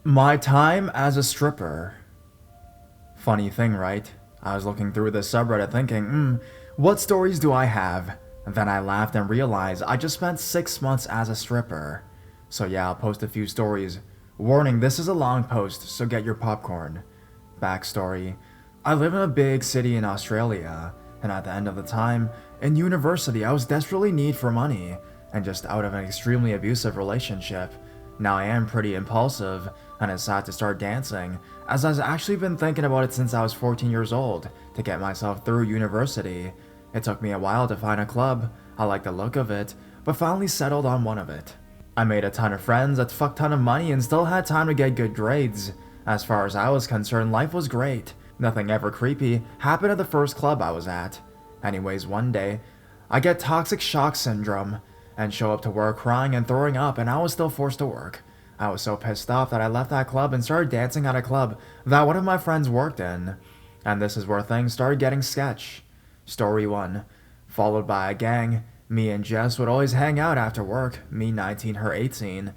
My time as a stripper. Funny thing, right? I was looking through the subreddit thinking, what stories do I have? And then I laughed and realized I just spent 6 months as a stripper. So yeah, I'll post a few stories. Warning, this is a long post, so get your popcorn. Backstory. I live in a big city in Australia, and at the end of the time, in university I was desperately in need for money, and just out of an extremely abusive relationship. Now I am pretty impulsive, and decided to start dancing, as I've actually been thinking about it since I was 14 years old, to get myself through university. It took me a while to find a club, I liked the look of it, but finally settled on one of it. I made a ton of friends, a fuck ton of money, and still had time to get good grades. As far as I was concerned, life was great. Nothing ever creepy happened at the first club I was at. Anyways, one day, I get toxic shock syndrome, and show up to work crying and throwing up, and I was still forced to work. I was so pissed off that I left that club and started dancing at a club that one of my friends worked in. And this is where things started getting sketch. Story 1. Followed by a gang. Me and Jess would always hang out after work, me 19, her 18.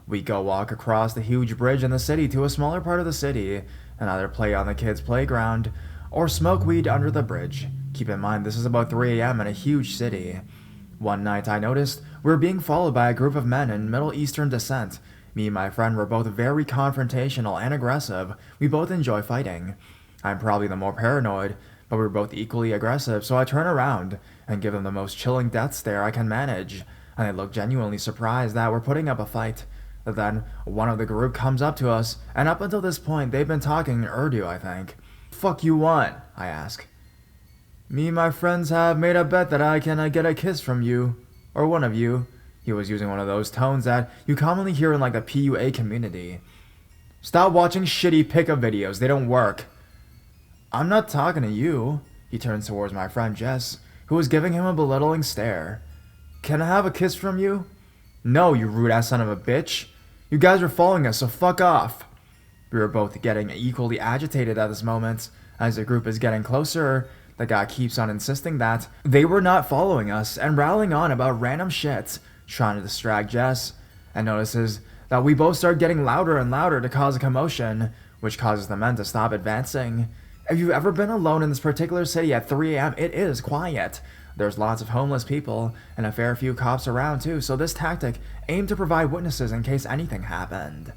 We'd go walk across the huge bridge in the city to a smaller part of the city, and either play on the kids' playground, or smoke weed under the bridge. Keep in mind, this is about 3 a.m. in a huge city. One night I noticed we were being followed by a group of men in Middle Eastern descent. Me and my friend were both very confrontational and aggressive. We both enjoy fighting. I'm probably the more paranoid, but we were both equally aggressive, so I turn around and give them the most chilling death stare I can manage, and they look genuinely surprised that we're putting up a fight. Then one of the group comes up to us, and up until this point they've been talking in Urdu, I think. "Fuck you want?" I ask. "Me and my friends have made a bet that I can get a kiss from you, or one of you." He was using one of those tones that you commonly hear in like the PUA community. "Stop watching shitty pickup videos, they don't work." "I'm not talking to you." He turns towards my friend Jess, who was giving him a belittling stare. "Can I have a kiss from you?" "No, you rude ass son of a bitch. You guys are following us, so fuck off." We were both getting equally agitated at this moment. As the group is getting closer, the guy keeps on insisting that they were not following us and rattling on about random shit, trying to distract Jess, and notices that we both start getting louder and louder to cause a commotion, which causes the men to stop advancing. If you've ever been alone in this particular city at 3 a.m., it is quiet. There's lots of homeless people, and a fair few cops around too, so this tactic aimed to provide witnesses in case anything happened.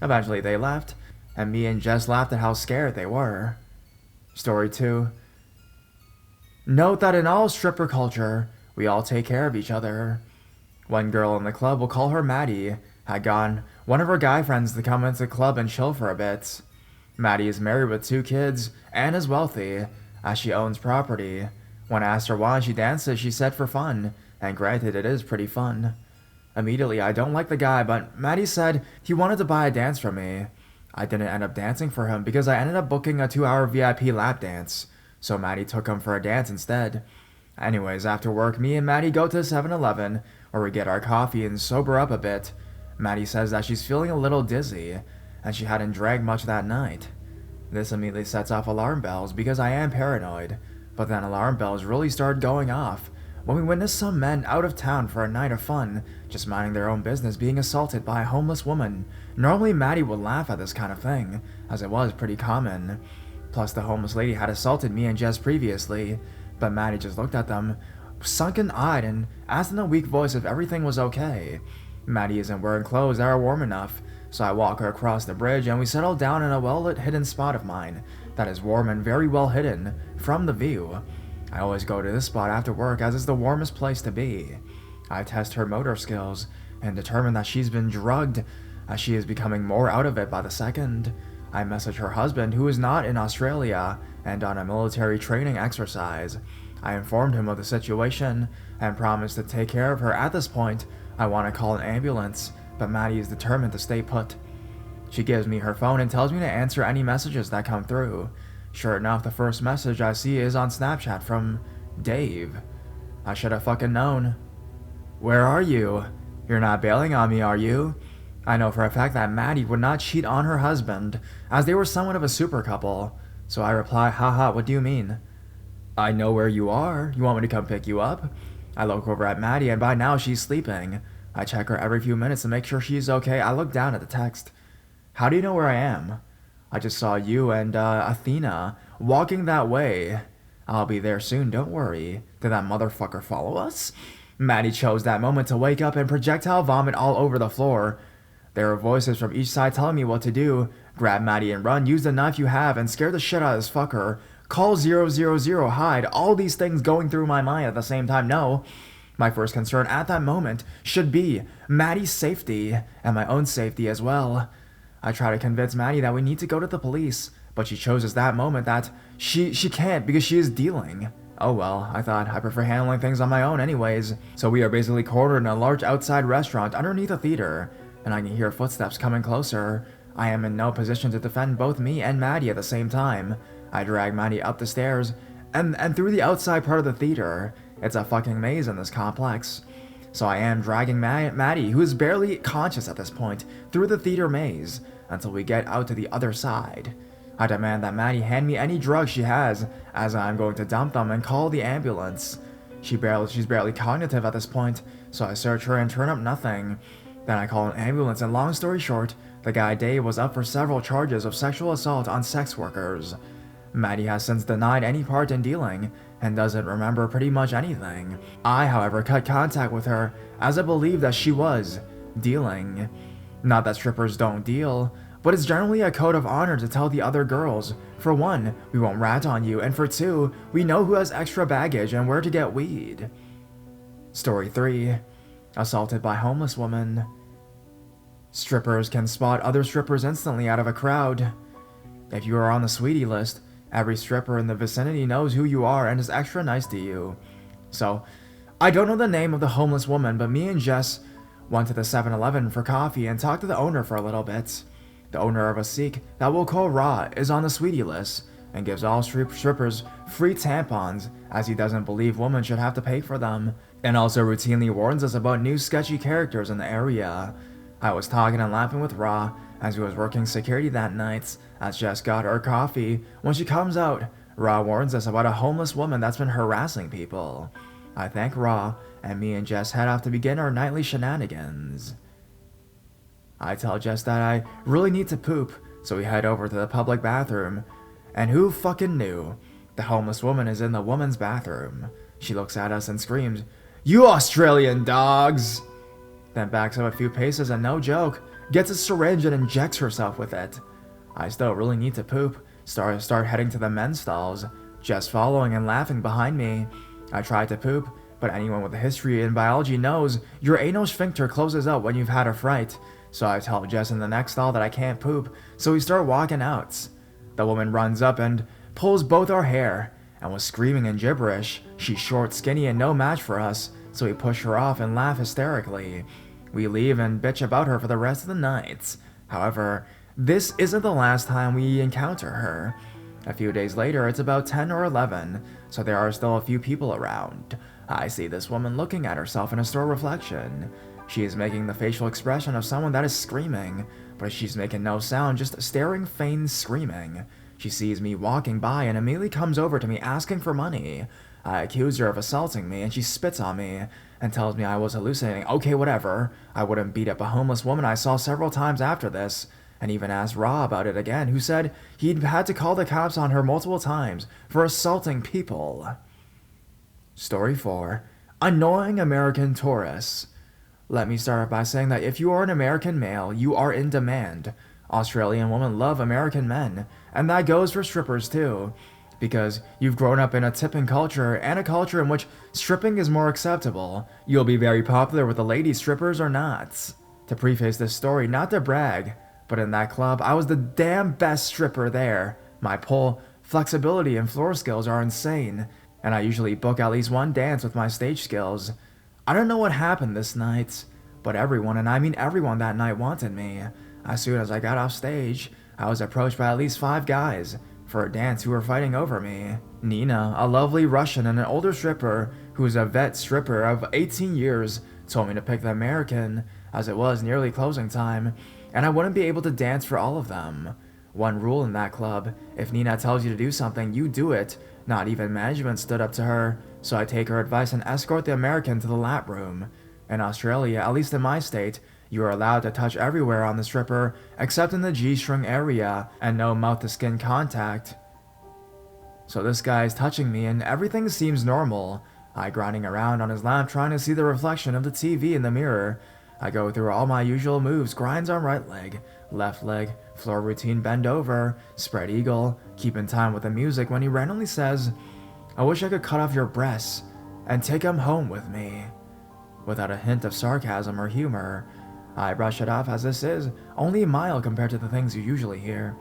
Eventually they left, and me and Jess laughed at how scared they were. Story 2. Note that in all stripper culture, we all take care of each other. One girl in the club, we'll call her Maddie, had gotten one of her guy friends to come into the club and chill for a bit. Maddie is married with 2 kids and is wealthy, as she owns property. When I asked her why she dances, she said for fun, and granted it is pretty fun. Immediately I don't like the guy, but Maddie said he wanted to buy a dance from me. I didn't end up dancing for him because I ended up booking a 2-hour VIP lap dance, so Maddie took him for a dance instead. Anyways, after work, me and Maddie go to 7-Eleven, where we get our coffee and sober up a bit. Maddie says that she's feeling a little dizzy, and she hadn't drank much that night. This immediately sets off alarm bells because I am paranoid, but then alarm bells really started going off when we witnessed some men out of town for a night of fun, just minding their own business, being assaulted by a homeless woman. Normally Maddie would laugh at this kind of thing, as it was pretty common. Plus the homeless lady had assaulted me and Jess previously, but Maddie just looked at them, sunken-eyed, and asked in a weak voice if everything was okay. Maddie isn't wearing clothes that are warm enough, so I walk her across the bridge and we settle down in a well-lit hidden spot of mine that is warm and very well hidden from the view. I always go to this spot after work as it's the warmest place to be. I test her motor skills and determine that she's been drugged, as she is becoming more out of it by the second. I message her husband, who is not in Australia and on a military training exercise. I informed him of the situation and promised to take care of her. At this point, I want to call an ambulance, but Maddie is determined to stay put. She gives me her phone and tells me to answer any messages that come through. Sure enough, the first message I see is on Snapchat from Dave. I should have fucking known. "Where are you? You're not bailing on me, are you?" I know for a fact that Maddie would not cheat on her husband, as they were somewhat of a super couple. So I reply, "Haha, what do you mean?" "I know where you are. You want me to come pick you up?" I look over at Maddie, and by now she's sleeping. I check her every few minutes to make sure she's okay. I look down at the text. How do you know where I am? I just saw you and, Athena walking that way. I'll be there soon, don't worry. Did that motherfucker follow us? Maddie chose that moment to wake up and projectile vomit all over the floor. There were voices from each side telling me what to do. Grab Maddie and run, use the knife you have, and scare the shit out of this fucker. Call 000, hide. All these things going through my mind at the same time. No. My first concern at that moment should be Maddie's safety, and my own safety as well. I try to convince Maddie that we need to go to the police, but she chooses that moment that she can't because she is dealing. Oh well, I thought I prefer handling things on my own anyways. So we are basically cornered in a large outside restaurant underneath a theater, and I can hear footsteps coming closer. I am in no position to defend both me and Maddie at the same time. I drag Maddie up the stairs and through the outside part of the theater. It's a fucking maze in this complex. So I am dragging Maddie, who is barely conscious at this point, through the theater maze until we get out to the other side. I demand that Maddie hand me any drugs she has, as I'm going to dump them and call the ambulance. She's barely cognitive at this point, so I search her and turn up nothing. Then I call an ambulance, and long story short, the guy Dave was up for several charges of sexual assault on sex workers. Maddie has since denied any part in dealing, and doesn't remember pretty much anything. I, however, cut contact with her, as I believe that she was dealing. Not that strippers don't deal, but it's generally a code of honor to tell the other girls. For one, we won't rat on you, and for two, we know who has extra baggage and where to get weed. Story 3. Assaulted by homeless woman. Strippers can spot other strippers instantly out of a crowd. If you are on the sweetie list, every stripper in the vicinity knows who you are and is extra nice to you. So, I don't know the name of the homeless woman, but me and Jess went to the 7-Eleven for coffee and talked to the owner for a little bit. The owner of a Sikh that we'll call Ra is on the sweetie list and gives all strippers free tampons, as he doesn't believe women should have to pay for them, and also routinely warns us about new sketchy characters in the area. I was talking and laughing with Ra as he was working security that night, as Jess got her coffee. When she comes out, Ra warns us about a homeless woman that's been harassing people. I thank Ra, and me and Jess head off to begin our nightly shenanigans. I tell Jess that I really need to poop, so we head over to the public bathroom. And who fucking knew? The homeless woman is in the woman's bathroom. She looks at us and screams, "You Australian dogs!" Then backs up a few paces and, no joke, gets a syringe and injects herself with it. I still really need to poop, start heading to the men's stalls, Jess following and laughing behind me. I try to poop, but anyone with a history in biology knows your anal sphincter closes up when you've had a fright. So I tell Jess in the next stall that I can't poop, so we start walking out. The woman runs up and pulls both our hair, and was screaming in gibberish. She's short, skinny, and no match for us, so we push her off and laugh hysterically. We leave and bitch about her for the rest of the night. However, this isn't the last time we encounter her. A few days later, it's about 10 or 11, so there are still a few people around. I see this woman looking at herself in a store reflection. She is making the facial expression of someone that is screaming, but she's making no sound, just staring, feigned screaming. She sees me walking by and immediately comes over to me asking for money. I accuse her of assaulting me, and she spits on me and tells me I was hallucinating. Okay, whatever. I wouldn't beat up a homeless woman I saw several times after this, and even asked Ra about it again, who said he'd had to call the cops on her multiple times for assaulting people. Story 4. Annoying American tourists. Let me start by saying that if you are an American male, you are in demand. Australian women love American men, and that goes for strippers too. Because you've grown up in a tipping culture, and a culture in which stripping is more acceptable, you'll be very popular with the lady strippers or not. To preface this story, not to brag, but in that club, I was the damn best stripper there. My pull, flexibility, and floor skills are insane, and I usually book at least one dance with my stage skills. I don't know what happened this night, but everyone, and I mean everyone that night, wanted me. As soon as I got off stage, I was approached by at least 5 guys for a dance who were fighting over me. Nina, a lovely Russian and an older stripper who is a vet stripper of 18 years, told me to pick the American, as it was nearly closing time, and I wouldn't be able to dance for all of them. One rule in that club, if Nina tells you to do something, you do it. Not even management stood up to her, so I take her advice and escort the American to the lap room. In Australia, at least in my state, You are allowed to touch everywhere on the stripper except in the G-string area and no mouth-to-skin contact. So this guy is touching me and everything seems normal. I grinding around on his lap trying to see the reflection of the TV in the mirror. I go through all my usual moves, grinds on right leg, left leg, floor routine bend over, spread eagle, keep in time with the music when he randomly says, "I wish I could cut off your breasts and take them home with me." Without a hint of sarcasm or humor, I brush it off as this is only mild compared to the things you usually hear.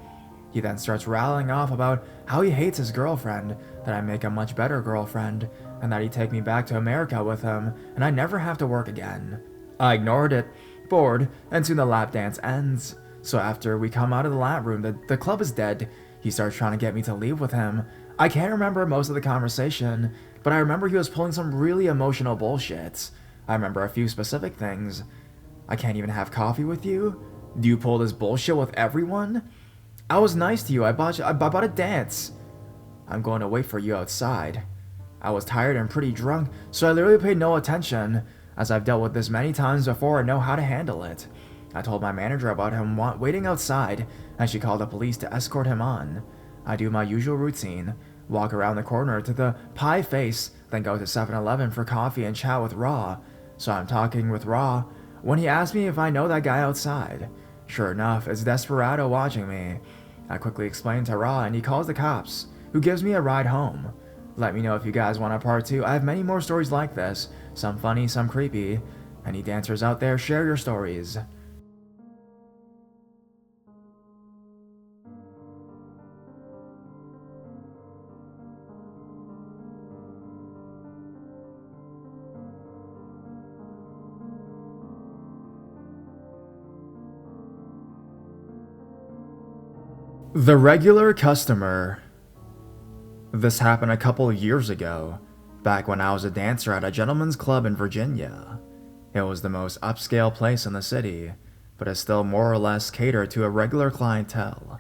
He then starts rattling off about how he hates his girlfriend, that I make a much better girlfriend, and that he'd take me back to America with him, and I never have to work again. I ignored it, bored, and soon the lap dance ends. So after we come out of the lap room, the club is dead. He starts trying to get me to leave with him. I can't remember most of the conversation, but I remember he was pulling some really emotional bullshit. I remember a few specific things. "I can't even have coffee with you? Do you pull this bullshit with everyone? I was nice to you, I bought a dance. I'm going to wait for you outside." I was tired and pretty drunk, so I literally paid no attention. As I've dealt with this many times before, I know how to handle it. I told my manager about him waiting outside, and she called the police to escort him on. I do my usual routine, walk around the corner to the Pie Face, then go to 7-Eleven for coffee and chat with Raw. So I'm talking with Raw when he asked me if I know that guy outside. Sure enough, it's Desperado watching me. I quickly explain to Raw and he calls the cops, who gives me a ride home. Let me know if you guys want a part 2. I have many more stories like this, some funny, some creepy. Any dancers out there, share your stories. The regular customer. This happened a couple of years ago, back when I was a dancer at a gentleman's club in Virginia. It was the most upscale place in the city, but it still more or less catered to a regular clientele.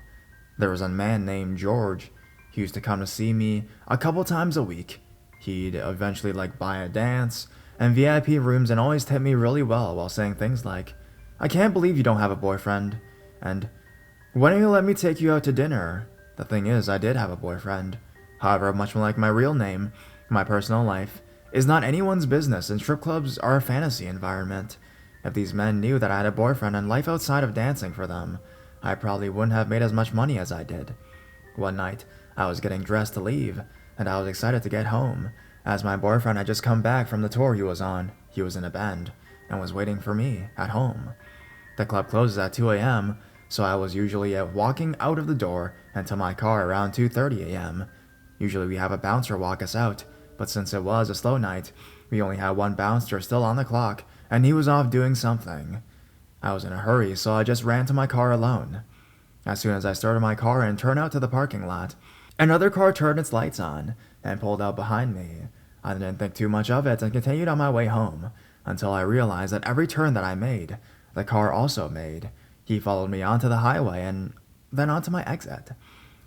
There was a man named George. He used to come to see me a couple times a week. He'd eventually buy a dance and VIP rooms and always tip me really well while saying things like, "I can't believe you don't have a boyfriend," and "Why don't you let me take you out to dinner?" The thing is, I did have a boyfriend. However, much like my real name, my personal life is not anyone's business, and strip clubs are a fantasy environment. If these men knew that I had a boyfriend and life outside of dancing for them, I probably wouldn't have made as much money as I did. One night, I was getting dressed to leave, and I was excited to get home, as my boyfriend had just come back from the tour he was on. He was in a band, and was waiting for me at home. The club closes at 2 a.m., so I was usually walking out of the door and to my car around 2:30 a.m. Usually we have a bouncer walk us out, but since it was a slow night, we only had one bouncer still on the clock, and he was off doing something. I was in a hurry, so I just ran to my car alone. As soon as I started my car and turned out to the parking lot, another car turned its lights on and pulled out behind me. I didn't think too much of it and continued on my way home, until I realized that every turn that I made, the car also made. He followed me onto the highway and then onto my exit.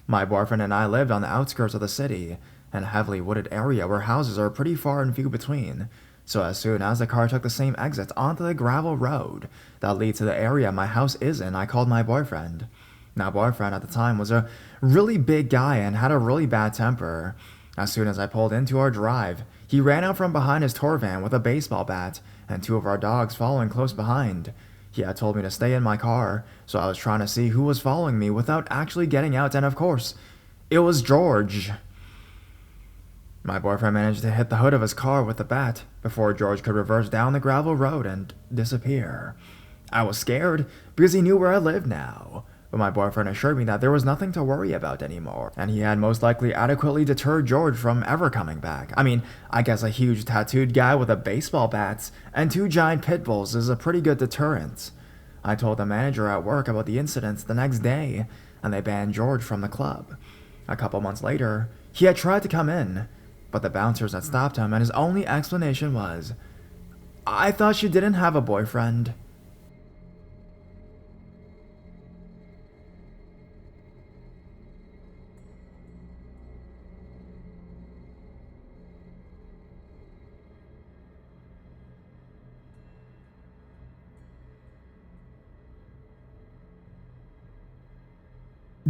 My boyfriend and I lived on the outskirts of the city, in a heavily wooded area where houses are pretty far and few between. So as soon as the car took the same exit onto the gravel road that leads to the area my house is in, I called my boyfriend. Now, boyfriend at the time was a really big guy and had a really bad temper. As soon as I pulled into our drive, he ran out from behind his tour van with a baseball bat and 2 of our dogs following close behind. He had told me to stay in my car, so I was trying to see who was following me without actually getting out, and of course, it was George. My boyfriend managed to hit the hood of his car with the bat before George could reverse down the gravel road and disappear. I was scared because he knew where I lived now, but my boyfriend assured me that there was nothing to worry about anymore, and he had most likely adequately deterred George from ever coming back. I mean, I guess a huge tattooed guy with a baseball bat and 2 giant pit bulls is a pretty good deterrent. I told the manager at work about the incidents the next day, and they banned George from the club. A couple months later, he had tried to come in, but the bouncers had stopped him, and his only explanation was, "I thought she didn't have a boyfriend."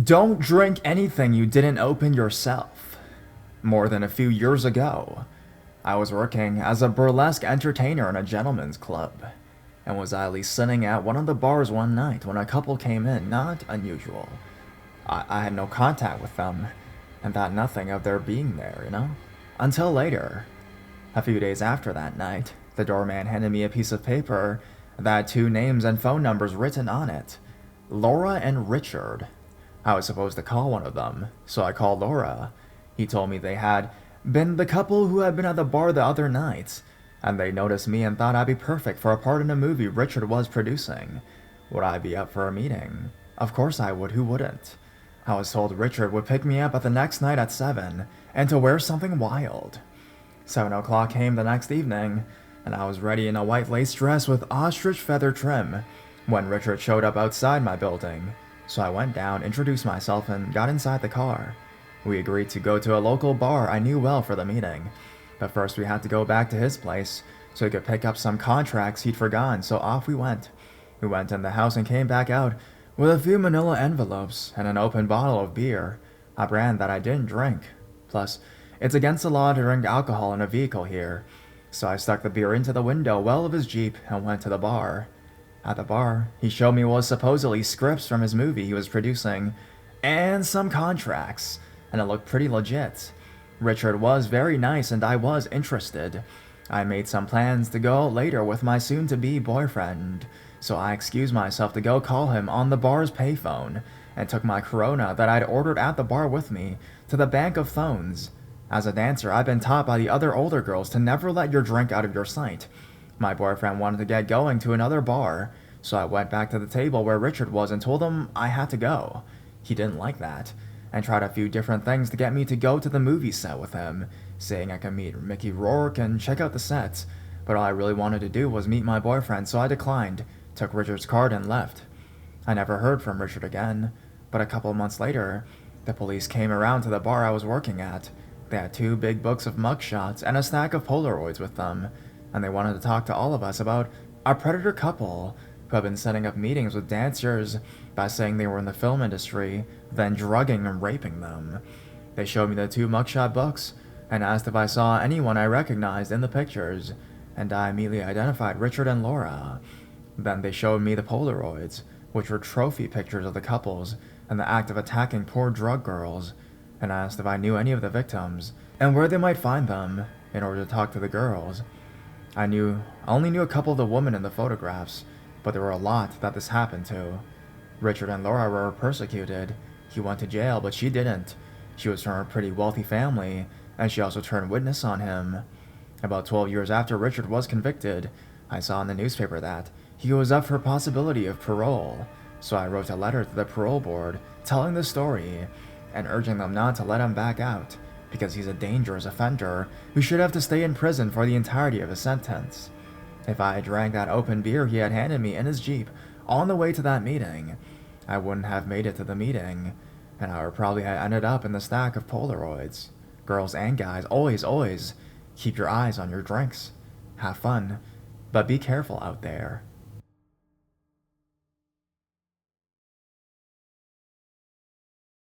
Don't drink anything you didn't open yourself. More than a few years ago, I was working as a burlesque entertainer in a gentleman's club, and was idly sitting at one of the bars one night when a couple came in, not unusual. I had no contact with them, and thought nothing of their being there, until later. A few days after that night, the doorman handed me a piece of paper that had 2 names and phone numbers written on it: Laura and Richard. I was supposed to call one of them, so I called Laura. He told me they had been the couple who had been at the bar the other night, and they noticed me and thought I'd be perfect for a part in a movie Richard was producing. Would I be up for a meeting? Of course I would, who wouldn't? I was told Richard would pick me up at the next night at 7, and to wear something wild. 7 o'clock came the next evening, and I was ready in a white lace dress with ostrich feather trim, when Richard showed up outside my building. So I went down, introduced myself, and got inside the car. We agreed to go to a local bar I knew well for the meeting, but first we had to go back to his place so he could pick up some contracts he'd forgotten, so off we went. We went in the house and came back out with a few manila envelopes and an open bottle of beer, a brand that I didn't drink. Plus, it's against the law to drink alcohol in a vehicle here, so I stuck the beer into the window well of his Jeep and went to the bar. At the bar, he showed me what was supposedly scripts from his movie he was producing, and some contracts, and it looked pretty legit. Richard was very nice and I was interested. I made some plans to go out later with my soon-to-be boyfriend, so I excused myself to go call him on the bar's payphone, and took my Corona that I'd ordered at the bar with me to the bank of phones. As a dancer, I've been taught by the other older girls to never let your drink out of your sight. My boyfriend wanted to get going to another bar, so I went back to the table where Richard was and told him I had to go. He didn't like that, and tried a few different things to get me to go to the movie set with him, saying I could meet Mickey Rourke and check out the sets, but all I really wanted to do was meet my boyfriend, so I declined, took Richard's card, and left. I never heard from Richard again, but a couple months later, the police came around to the bar I was working at. They had 2 big books of mugshots and a stack of Polaroids with them, and they wanted to talk to all of us about a predator couple who had been setting up meetings with dancers by saying they were in the film industry, then drugging and raping them. They showed me the 2 mugshot books and asked if I saw anyone I recognized in the pictures, and I immediately identified Richard and Laura. Then they showed me the Polaroids, which were trophy pictures of the couples in the act of attacking poor drug girls, and asked if I knew any of the victims and where they might find them in order to talk to the girls. I only knew a couple of the women in the photographs, but there were a lot that this happened to. Richard and Laura were persecuted. He went to jail, but she didn't. She was from a pretty wealthy family, and she also turned witness on him. About 12 years after Richard was convicted, I saw in the newspaper that he was up for possibility of parole, so I wrote a letter to the parole board telling the story and urging them not to let him back out, because he's a dangerous offender who should have to stay in prison for the entirety of his sentence. If I had drank that open beer he had handed me in his Jeep on the way to that meeting, I wouldn't have made it to the meeting, and I would probably have ended up in the stack of Polaroids. Girls and guys, always keep your eyes on your drinks. Have fun, but be careful out there.